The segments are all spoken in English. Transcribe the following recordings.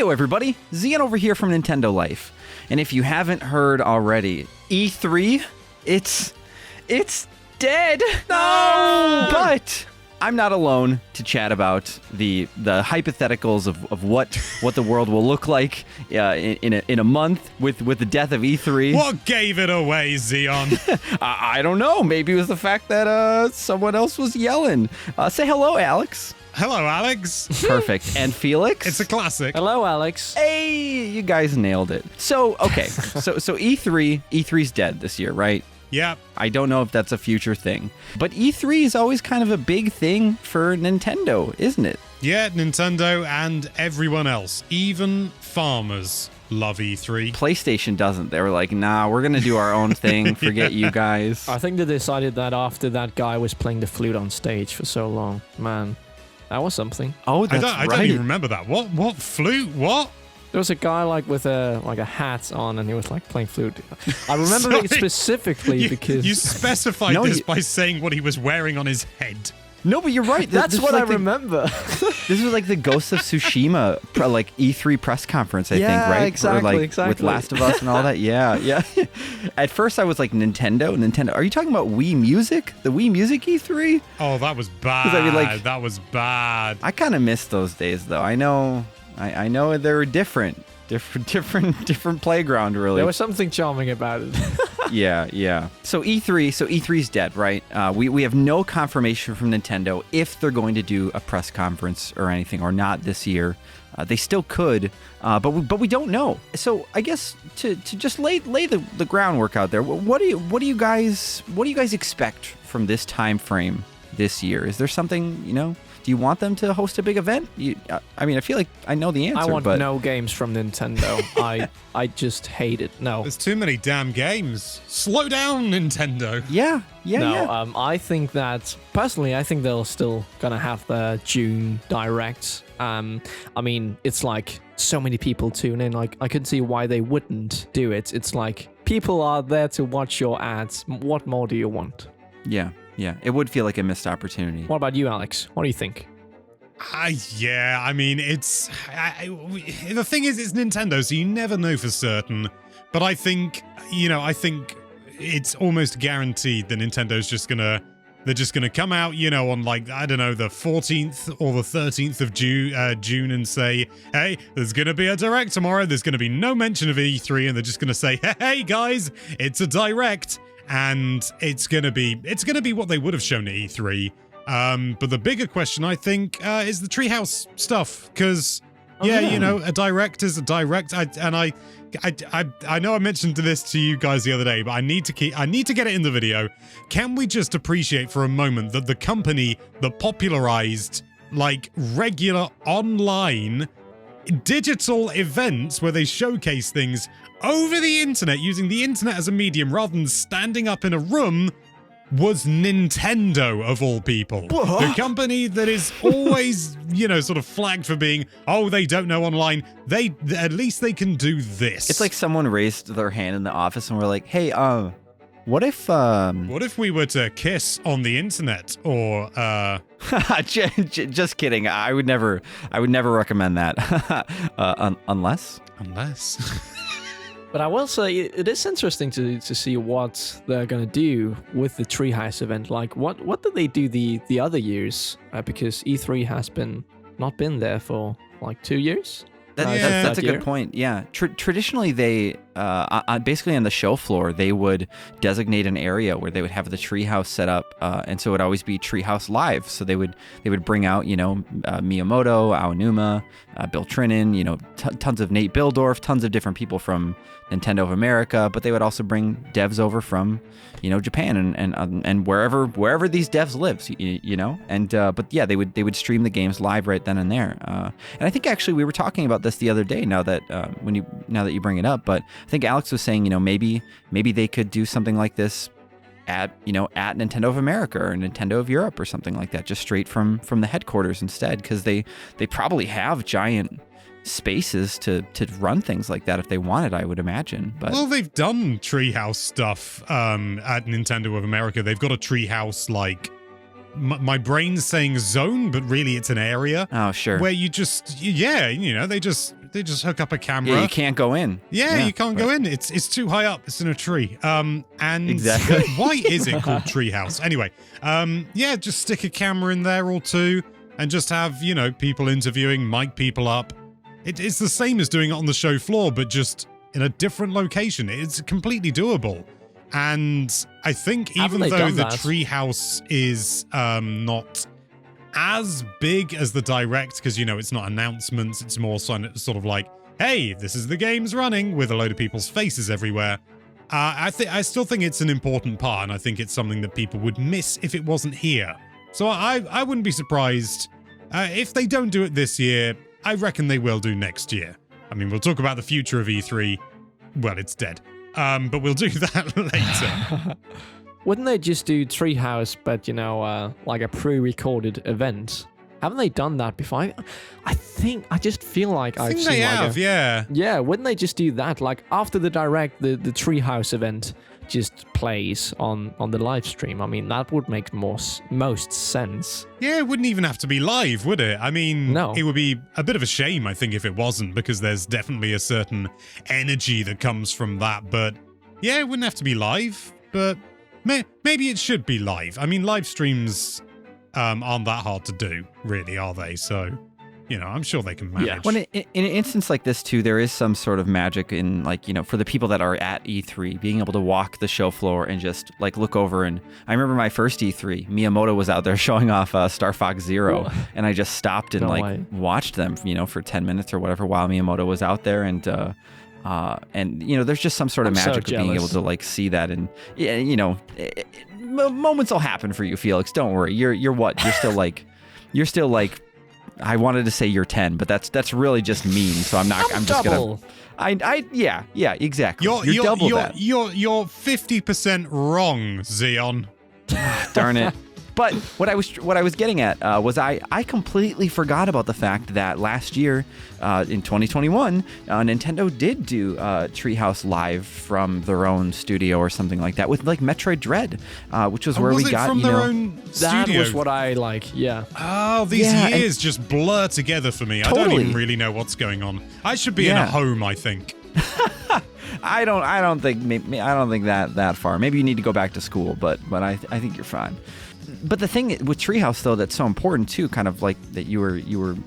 Heyo everybody, Zian over here from Nintendo Life. And if you haven't heard already, E3, it's dead. No! But I'm not alone to chat about the hypotheticals of what the world will look like in a month with the death of E3. What gave it away, Zion? I don't know. Maybe it was the fact that someone else was yelling. Say hello, Alex. Hello, Alex. Perfect. And Felix? It's a classic. Hello, Alex. Hey, you guys nailed it. So, okay. so E3's dead this year, right? Yep. I don't know if that's a future thing. But E3 is always kind of a big thing for Nintendo, isn't it? Yeah, Nintendo and everyone else. Even farmers love E3. PlayStation doesn't. They were like, nah, we're going to do our own thing. Forget you guys. I think they decided that after that guy was playing the flute on stage for so long. Man, that was something. Oh, that's I don't even remember that. What flute? What? There was a guy with a hat on, and he was playing flute. I remember it specifically because you specified this by saying what he was wearing on his head. No, but you're right. That's what I remember. This was like the Ghost of Tsushima E3 press conference, I think, right? Exactly. With Last of Us and all that. Yeah. At first, I was like, Nintendo. Are you talking about Wii Music? The Wii Music E3? Oh, that was bad. I mean, that was bad. I kind of missed those days, though. I know they were different playground, really. There was something charming about it. Yeah. So E3's dead, right? We have no confirmation from Nintendo if they're going to do a press conference or anything or not this year. They still could, but we don't know. So I guess to just lay the groundwork out there, what do you guys expect from this time frame this year? Is there something, do you want them to host a big event? I mean, I feel like I know the answer. I want no games from Nintendo. I just hate it. No. There's too many damn games. Slow down, Nintendo. Yeah. I think that, personally, I think they're still gonna have the June Direct. I mean, it's like so many people tune in. Like, I couldn't see why they wouldn't do it. It's like, people are there to watch your ads. What more do you want? Yeah. It would feel like a missed opportunity. What about you, Alex? What do you think? Yeah, I mean, the thing is, it's Nintendo, so you never know for certain. But I think it's almost guaranteed that Nintendo's they're just gonna come out, on I don't know, the 14th or the 13th of June and say, hey, there's gonna be a Direct tomorrow. There's gonna be no mention of E3, and they're just gonna say, hey guys, it's a Direct. And it's gonna be what they would have shown at E3. But the bigger question, I think, is the Treehouse stuff. Because, a Direct is a Direct. I know I mentioned this to you guys the other day, but I need to get it in the video. Can we just appreciate for a moment that the company that popularized regular online digital events where they showcase things over the internet, using the internet as a medium rather than standing up in a room, was Nintendo, of all people. The company that is always, sort of flagged for being, they don't know online. At least they can do this. It's like someone raised their hand in the office and we're like, hey, what if we were to kiss on the internet, or just kidding. I would never recommend that. Unless. But I will say it is interesting to see what they're gonna do with the Treehouse event. Like, what did they do the other years? Because E3 has not been there for 2 years. That's a good point. Yeah. Traditionally, they basically on the show floor, they would designate an area where they would have the Treehouse set up, and so it would always be Treehouse Live. So they would bring out Miyamoto, Aonuma, Bill Trinan, tons of Nate Bildorf, tons of different people from Nintendo of America, but they would also bring devs over from Japan and wherever these devs lives, but yeah, they would stream the games live right then and there. And I think actually we were talking about this the other day. Now that you bring it up, but I think Alex was saying maybe they could do something like this at Nintendo of America or Nintendo of Europe or something like that, just straight from the headquarters instead, because they probably have giant spaces to run things like that if they wanted, I would imagine. But well, they've done Treehouse stuff at Nintendo of America. They've got a Treehouse my brain's saying zone, but really it's an area. Oh, sure. Where you just, they just They just hook up a camera. Yeah, you can't go in. Yeah, you can't go in. It's too high up. It's in a tree. And Exactly. why is it called Treehouse? Anyway, just stick a camera in there or two and just have, people interviewing, mic people up. It's the same as doing it on the show floor, but just in a different location. It's completely doable. And I think even though the Treehouse is not as big as the Direct, because, it's not announcements, it's more sort of like, hey, this is the game's running, with a load of people's faces everywhere. I still think it's an important part, and I think it's something that people would miss if it wasn't here. So I wouldn't be surprised if they don't do it this year. I reckon they will do next year. I mean, we'll talk about the future of E3. Well, it's dead. But we'll do that later. Wouldn't they just do Treehouse, but, like a pre-recorded event? Haven't they done that before? I just feel like I've seen they have, yeah. Yeah, wouldn't they just do that? Like, after the Direct, the Treehouse event just plays on the live stream. I mean, that would make most sense. Yeah, it wouldn't even have to be live, would it? I mean, no. It would be a bit of a shame, I think, if it wasn't, because there's definitely a certain energy that comes from that. But yeah, it wouldn't have to be live, but maybe it should be live. I mean, live streams aren't that hard to do, really, are they? So, I'm sure they can manage. Yeah. When in an instance like this, too, there is some sort of magic in, like, for the people that are at E3, being able to walk the show floor and just, like, look over. And I remember my first E3, Miyamoto was out there showing off Star Fox Zero, and I just stopped and, watched them, for 10 minutes or whatever while Miyamoto was out there. And there's just some sort of magic of being able to, like, see that. And, moments will happen for you, Felix. Don't worry. You're what? You're still like, I wanted to say you're 10, but that's really just mean. So I'm just double. Yeah, exactly. You're double that. You're 50% wrong, Xeon. Darn it. But what I was getting at was I completely forgot about the fact that last year, in 2021, Nintendo did do Treehouse live from their own studio or something like that with, like, Metroid Dread, which was where we got from their own that studio? was what I like. Yeah. Oh, these years just blur together for me. Totally. I don't even really know what's going on. I should be in a home, I think. I don't think that far. Maybe you need to go back to school, but I think you're fine. But the thing with Treehouse, though, that's so important too, kind of like that you were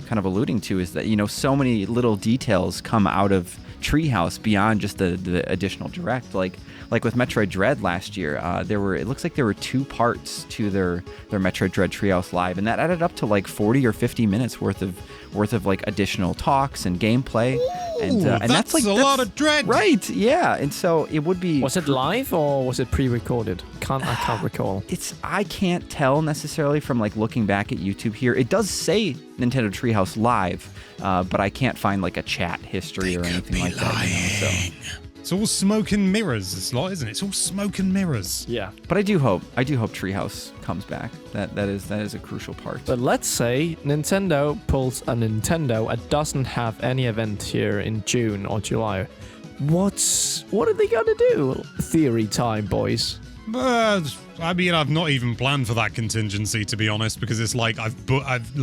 kind of alluding to, is that so many little details come out of Treehouse beyond just the additional Direct. Like with Metroid Dread last year, it looks like there were 2 parts to their Metroid Dread Treehouse Live, and that added up to like 40 or 50 minutes worth of like additional talks and gameplay. And that's like a lot of Dread, right? Yeah, and so it would be. Was it live or was it pre-recorded? I can't recall. I can't tell necessarily from, like, looking back at YouTube here. It does say Nintendo Treehouse Live, but I can't find, like, a chat history or anything like that. It's all smoke and mirrors, this lot, isn't it? It's all smoke and mirrors. Yeah. But I do hope Treehouse comes back. That is a crucial part. But let's say Nintendo pulls a Nintendo and doesn't have any event here in June or July. What are they gonna do? Theory time, boys. I mean, I've not even planned for that contingency, to be honest, because it's like I've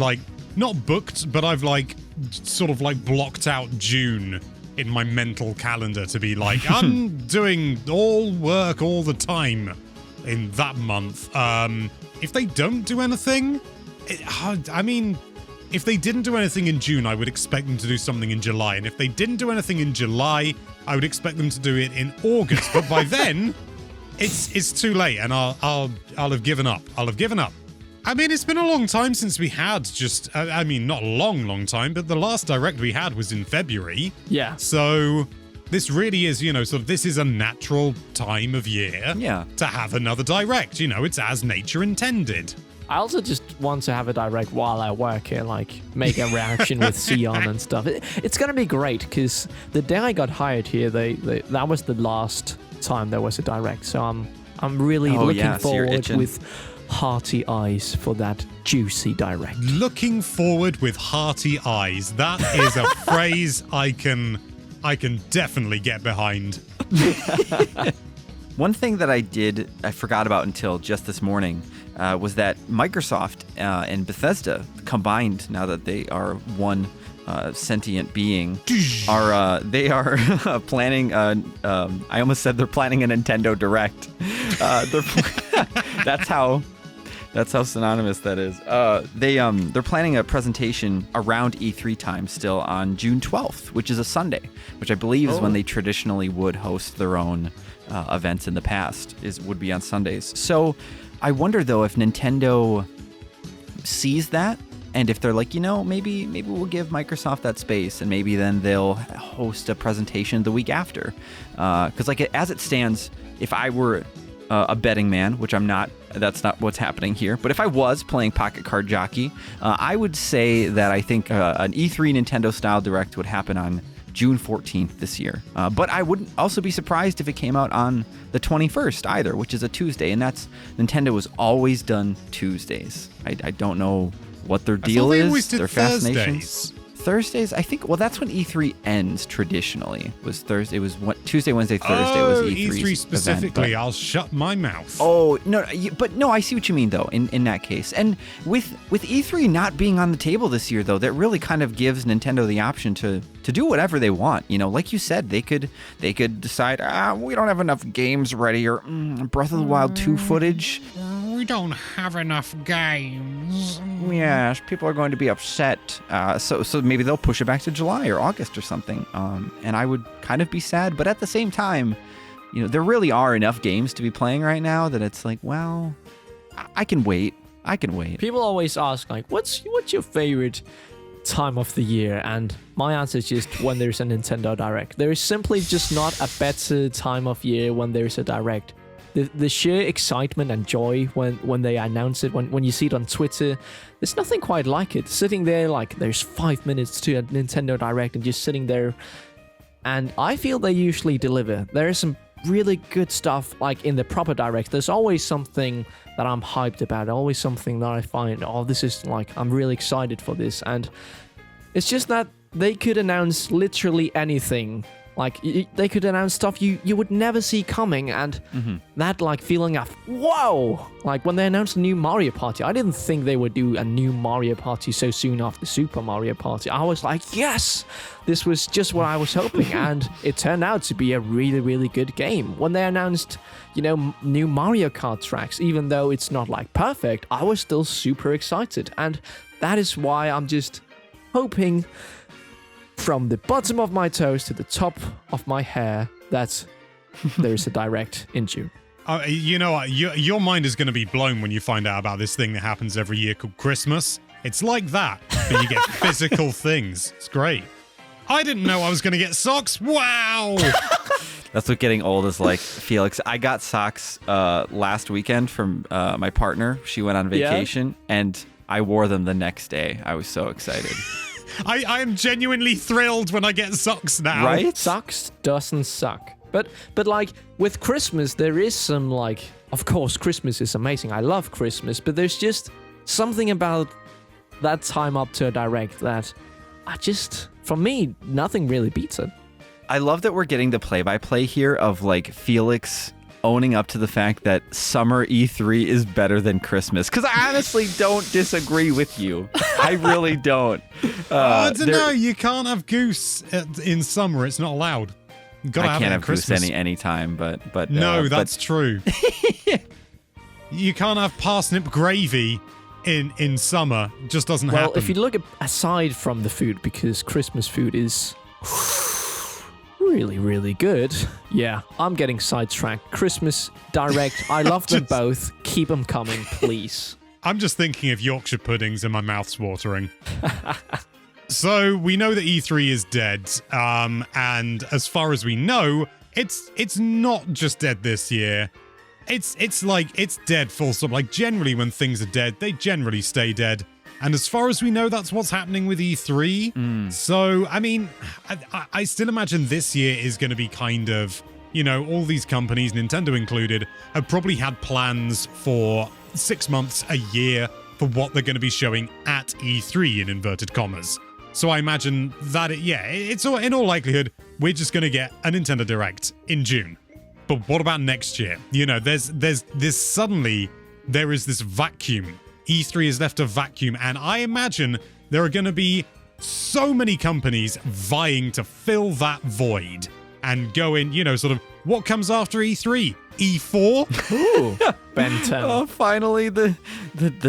not booked, but I've like sort of like blocked out June in my mental calendar to be like, I'm doing all work all the time in that month. If they don't do anything, if they didn't do anything in June, I would expect them to do something in July. And if they didn't do anything in July, I would expect them to do it in August. But by then, it's too late, and I'll have given up. I mean, it's been a long time since we had not a long time, but the last Direct we had was in February. Yeah. So this really is, this is a natural time of year to have another Direct. It's as nature intended. I also just want to have a Direct while I work here, like make a reaction with Sion and stuff. It's going to be great, because the day I got hired here, that was the last time there was a Direct. So I'm really looking forward with hearty eyes for that juicy Direct. Looking forward with hearty eyes. That is a phrase I can definitely get behind. One thing that I forgot about until just this morning was that Microsoft and Bethesda combined, now that they are one sentient being they are planning I almost said they're planning a Nintendo Direct. That's how synonymous that is. They're planning a presentation around E3 time still on June 12th, which is a Sunday, which I believe is when they traditionally would host their own events in the past. Would be on Sundays. So I wonder though if Nintendo sees that, and if they're like, maybe we'll give Microsoft that space, and maybe then they'll host a presentation the week after. Because as it stands, if I were a betting man, which I'm not, that's not what's happening here. But if I was playing Pocket Card Jockey, I would say that I think an E3 Nintendo style Direct would happen on June 14th this year. But I wouldn't also be surprised if it came out on the 21st either, which is a Tuesday. And Nintendo has always done Tuesdays. I don't know what their deal is. Their fascinations. Thursdays, I think. Well, that's when E3 ends traditionally. Was Thursday? It was Tuesday, Wednesday, Thursday was E3's E3 specifically. Event, I'll shut my mouth. Oh no, but no, I see what you mean though. In that case, and with E3 not being on the table this year though, that really kind of gives Nintendo the option to do whatever they want. Like you said, they could decide we don't have enough games ready, or Breath of the Wild 2 footage. We don't have enough games. Yes, people are going to be upset. So maybe they'll push it back to July or August or something. And I would kind of be sad, but at the same time, there really are enough games to be playing right now that it's like, well, I can wait. People always ask, like, what's your favorite time of the year? And my answer is just when there's a Nintendo Direct. There is simply just not a better time of year when there's a Direct. The sheer excitement and joy when they announce it, when you see it on Twitter, there's nothing quite like it. Sitting there, like, there's 5 minutes to a Nintendo Direct and just sitting there. And I feel they usually deliver. There is some really good stuff, like in the proper Direct. There's always something that I'm hyped about, always something that I find, this is like, I'm really excited for this. And it's just that they could announce literally anything. Like, they could announce stuff you would never see coming, and that, like, feeling of, whoa! Like, when they announced a new Mario Party, I didn't think they would do a new Mario Party so soon after Super Mario Party. I was like, yes! This was just what I was hoping, and it turned out to be a really, really good game. When they announced, new Mario Kart tracks, even though it's not, like, perfect, I was still super excited, and that is why I'm just hoping from the bottom of my toes to the top of my hair that there's a Direct in June. You know what? Your mind is going to be blown when you find out about this thing that happens every year called Christmas. It's like that, but you get physical things. It's great. I didn't know I was going to get socks. Wow! That's what getting old is like, Felix. I got socks last weekend from my partner. She went on vacation, and I wore them the next day. I was so excited. I am genuinely thrilled when I get socks now. Right? Socks doesn't suck. But like, with Christmas, there is some, like, of course, Christmas is amazing. I love Christmas, but there's just something about that time up to a Direct that for me, nothing really beats it. I love that we're getting the play-by-play here of, like, Felix owning up to the fact that summer E3 is better than Christmas. Because I honestly don't disagree with you. I really don't. I don't know. You can't have goose in summer. It's not allowed. You gotta I have can't it have Christmas. goose any time, but no, that's true. You can't have parsnip gravy in summer. It just doesn't happen. Well, if you look aside from the food, because Christmas food is really, really good. Yeah, I'm getting sidetracked. Christmas Direct, I love them both. Keep them coming, please. I'm just thinking of Yorkshire puddings and my mouth's watering. So we know that E3 is dead, and as far as we know, it's not just dead this year. It's like, it's dead full stop. Like, generally when things are dead, they generally stay dead. And as far as we know, that's what's happening with E3. So, I mean, I still imagine this year is going to be kind of, all these companies, Nintendo included, have probably had plans for 6 months, a year, for what they're going to be showing at E3, in inverted commas. So I imagine that, it's all, in all likelihood, we're just going to get a Nintendo Direct in June. But what about next year? There's suddenly, there is this vacuum. E3 has left a vacuum, and I imagine there are going to be so many companies vying to fill that void and go in, sort of what comes after E3? E4? Ooh, Ben 10. Oh, finally the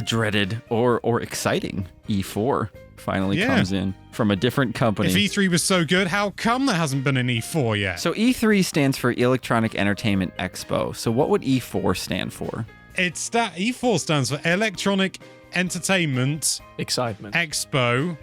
dreaded or exciting E4 finally comes in from a different company. If E3 was so good, how come there hasn't been an E4 yet? So E3 stands for Electronic Entertainment Expo. So what would E4 stand for? E4 stands for Electronic Entertainment Excitement. Expo.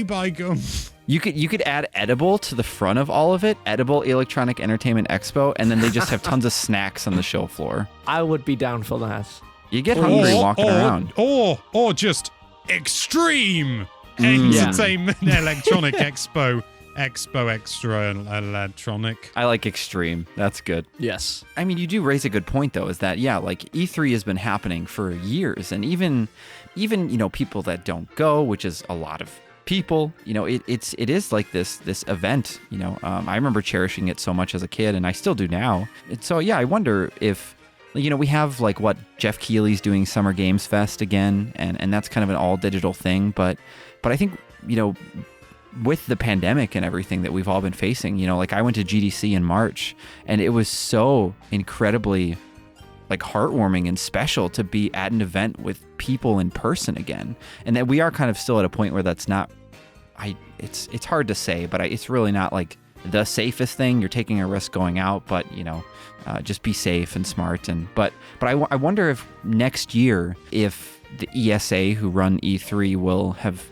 By gum. You could add edible to the front of all of it, edible Electronic Entertainment Expo, and then they just have tons of snacks on the show floor. I would be down for that. You get hungry walking around. Or just extreme entertainment electronic expo extra electronic. I like extreme. That's good. Yes. I mean, you do raise a good point though, is that like E3 has been happening for years, and even people that don't go, which is a lot of people, it is like this event. I remember cherishing it so much as a kid, and I still do now. And so I wonder if we have like what Jeff Keighley's doing Summer Games Fest again, and that's kind of an all digital thing, but I think with the pandemic and everything that we've all been facing, like I went to GDC in March, and it was so incredibly like heartwarming and special to be at an event with people in person again. And that we are kind of still at a point where that's not, it's hard to say, but it's really not like the safest thing. You're taking a risk going out, but just be safe and smart. But I wonder if next year, if the ESA who run E3 will have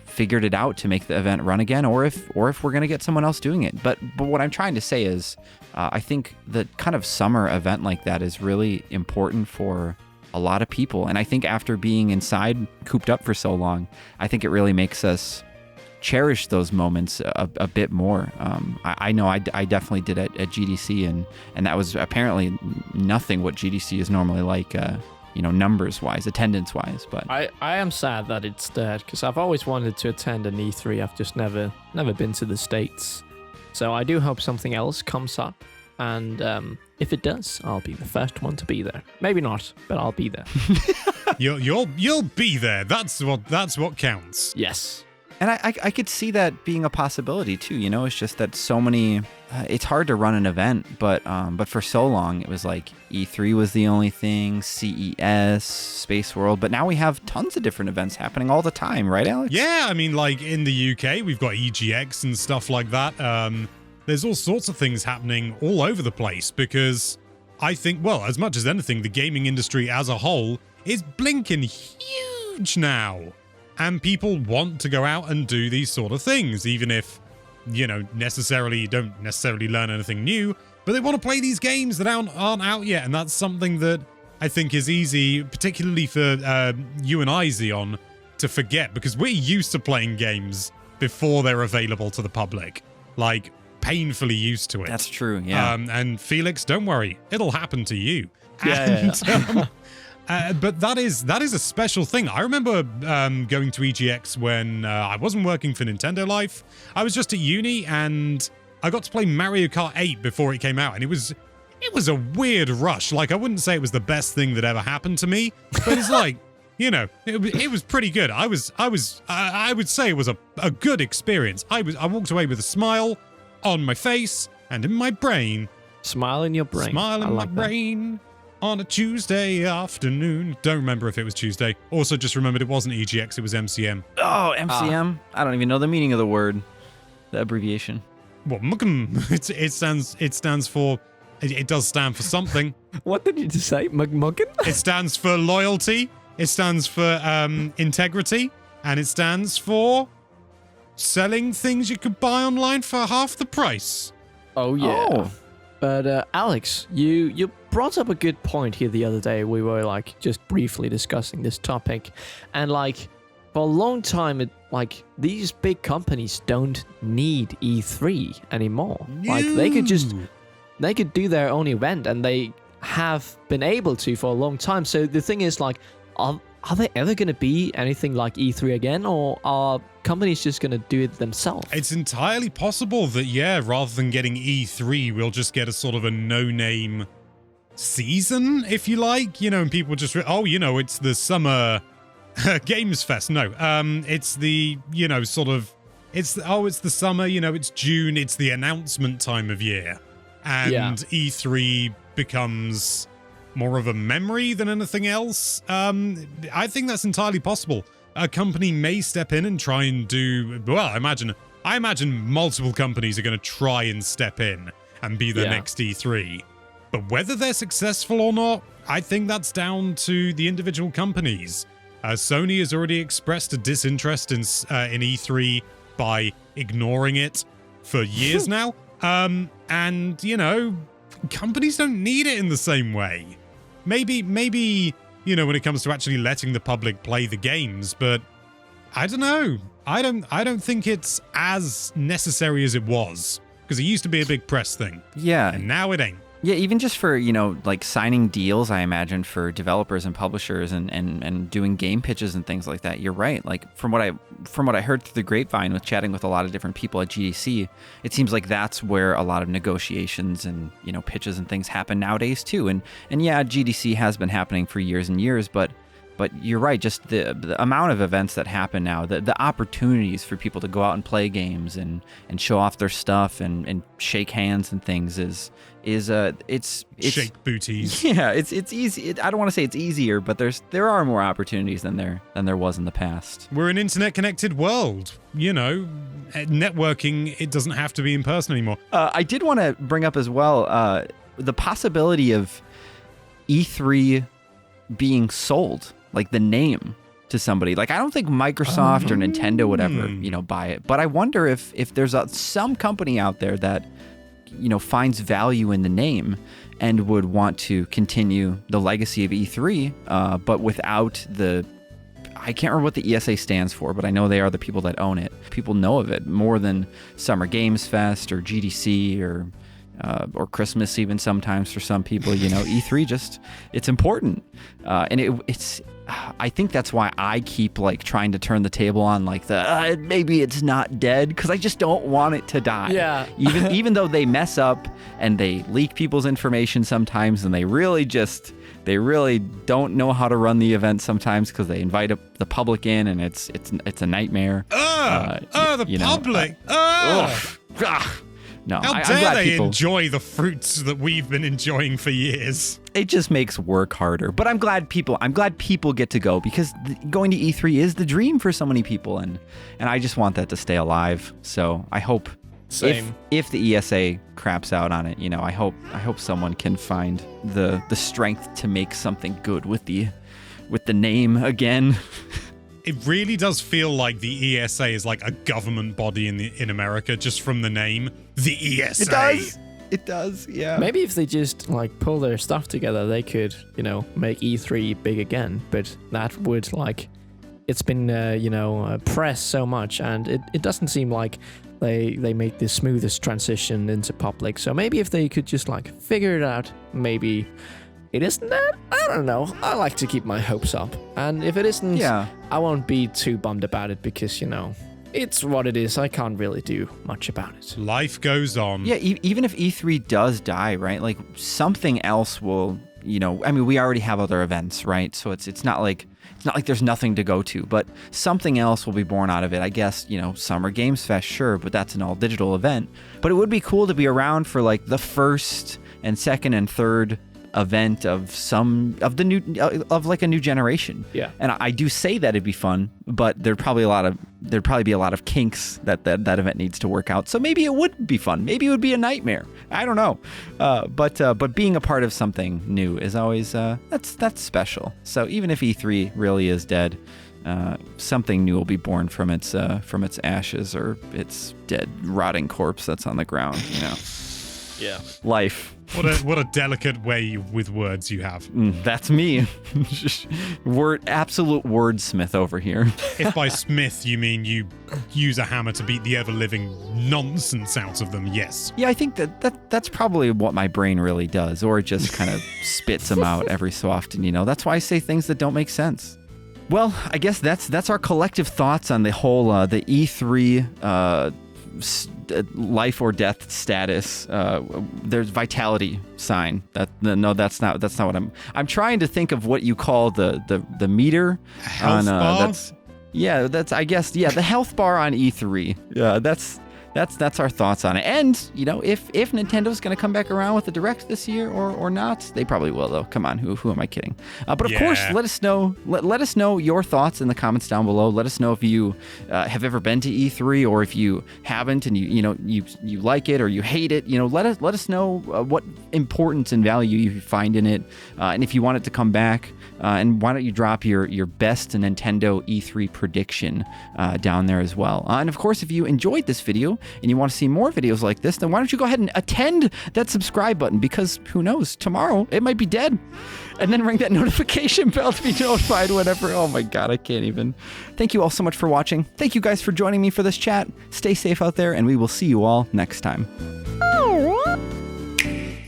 figured it out to make the event run again, or if we're going to get someone else doing it. But what I'm trying to say is, I think the kind of summer event like that is really important for a lot of people. And I think after being inside, cooped up for so long, I think it really makes us cherish those moments a bit more. I know I definitely did at GDC, and that was apparently nothing what GDC is normally like, numbers wise, attendance wise. But I am sad that it's dead, because I've always wanted to attend an E3. I've just never been to the States. So I do hope something else comes up, and if it does, I'll be the first one to be there. Maybe not, but I'll be there. You'll be there. That's what counts. Yes. And I could see that being a possibility too. It's just that so many. It's hard to run an event, but for so long it was like E3 was the only thing, CES, Space World. But now we have tons of different events happening all the time, right, Alex? Yeah, I mean, like in the UK, we've got EGX and stuff like that. There's all sorts of things happening all over the place, because I think, well, as much as anything, the gaming industry as a whole is blinking huge now. And people want to go out and do these sort of things, even if, don't necessarily learn anything new, but they want to play these games that aren't out yet. And that's something that I think is easy, particularly for you and I, Xeon, to forget, because we're used to playing games before they're available to the public. Like, painfully used to it. That's true, yeah. And Felix, don't worry, it'll happen to you. Yeah. But that is a special thing. I remember going to EGX when I wasn't working for Nintendo Life. I was just at uni, and I got to play Mario Kart 8 before it came out, and it was a weird rush. Like, I wouldn't say it was the best thing that ever happened to me, but it's like, it was pretty good. I would say it was a good experience. I walked away with a smile on my face and in my brain. Smile in your brain. Smile in my brain. On a Tuesday afternoon. Don't remember if it was Tuesday. Also, just remembered it wasn't EGX, it was MCM. Oh, MCM? I don't even know the meaning of the word, the abbreviation. What, MCM? It stands for. It does stand for something. What did you just say? McMuggin? It stands for loyalty. It stands for integrity, and it stands for selling things you could buy online for half the price. Oh yeah. Oh. But Alex, you brought up a good point here the other day. We were like just briefly discussing this topic, and like for a long time, these big companies don't need E3 anymore. No. Like they could do their own event, and they have been able to for a long time. So the thing is, like, are they ever going to be anything like E3 again, or are companies just going to do it themselves? It's entirely possible that, yeah, rather than getting E3, we'll just get a sort of a no-name season, if you like, and people just, it's the summer Games Fest. No. It's the, sort of, it's the summer, it's June, it's the announcement time of year. And E3 becomes more of a memory than anything else. I think that's entirely possible. A company may step in and try and do, well, I imagine multiple companies are going to try and step in and be the next E3. But whether they're successful or not, I think that's down to the individual companies. Sony has already expressed a disinterest in E3 by ignoring it for years now. And, companies don't need it in the same way. Maybe, when it comes to actually letting the public play the games, but I don't know. I don't think it's as necessary as it was, because it used to be a big press thing. Yeah. And now it ain't. Yeah, even just for, signing deals, I imagine, for developers and publishers and doing game pitches and things like that. You're right. Like from what I heard through the grapevine with chatting with a lot of different people at GDC, it seems like that's where a lot of negotiations and, pitches and things happen nowadays too. And yeah, GDC has been happening for years and years, but you're right, just the amount of events that happen now, the opportunities for people to go out and play games and show off their stuff and shake hands and things is it's shake booties. Yeah, it's easy. I don't want to say it's easier, but there are more opportunities than there was in the past. We're an internet connected world. Networking, it doesn't have to be in person anymore. I did want to bring up as well the possibility of E3 being sold, like the name, to somebody. Like I don't think Microsoft or Nintendo would ever, buy it. But I wonder if there's some company out there that, finds value in the name and would want to continue the legacy of E3, but without I can't remember what the ESA stands for, but I know they are the people that own it. People know of it more than Summer Games Fest or GDC or Christmas even sometimes for some people. E3 it's important, and it's I think that's why I keep trying to turn the table on maybe it's not dead, because I just don't want it to die. Yeah. even though they mess up and they leak people's information sometimes, and they really don't know how to run the event sometimes because they invite the public in and it's a nightmare. The public. No, how dare they enjoy the fruits that we've been enjoying for years? It just makes work harder. But I'm glad people get to go, because going to E3 is the dream for so many people, and I just want that to stay alive. So I hope if the ESA craps out on it, I hope someone can find the strength to make something good with the name again. It really does feel like the ESA is like a government body in America, just from the name. The ESA. It does, yeah. Maybe if they just pull their stuff together, they could, make E3 big again. But that would it's been pressed so much, and it doesn't seem like they make the smoothest transition into public. So maybe if they could just figure it out, maybe it isn't that? I don't know. I like to keep my hopes up. And if it isn't, I won't be too bummed about it, because, it's what it is. I can't really do much about it. Life goes on. Yeah, even if E3 does die, right? Something else will, we already have other events, right? So it's not like there's nothing to go to, but something else will be born out of it. I guess, Summer Games Fest, sure, but that's an all digital event. But it would be cool to be around for the first and second and third event of a new generation. Yeah. And I do say that it'd be fun, but there'd probably be a lot of kinks that event needs to work out. So maybe it would be fun. Maybe it would be a nightmare. I don't know. But being a part of something new is always that's special. So even if E3 really is dead, something new will be born from its ashes or its dead, rotting corpse that's on the ground. Yeah. Life. What a delicate way with words you have. That's me. Absolute wordsmith over here. If by smith you mean you use a hammer to beat the ever-living nonsense out of them, yes. Yeah, I think that's probably what my brain really does, or it just kind of spits them out every so often. That's why I say things that don't make sense. Well, I guess that's our collective thoughts on the whole the E3 life or death status. There's vitality sign. That's not what I'm trying to think of what you call the meter Health bar? That's I guess the health bar on E3. Yeah, that's our thoughts on it. And, if Nintendo's going to come back around with the Direct this year or not, they probably will, though. Come on, who am I kidding? But of course, let us know. Let us know your thoughts in the comments down below. Let us know if you have ever been to E3 or if you haven't and you like it or you hate it. Let us know what importance and value you find in it, and if you want it to come back. And why don't you drop your best Nintendo E3 prediction down there as well. And of course, if you enjoyed this video and you want to see more videos like this, then why don't you go ahead and attend that subscribe button, because who knows, tomorrow it might be dead. And then ring that notification bell to be notified whenever. Oh my God, I can't even. Thank you all so much for watching. Thank you guys for joining me for this chat. Stay safe out there, and we will see you all next time.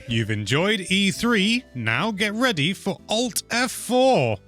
You've enjoyed E3, now get ready for Alt F4.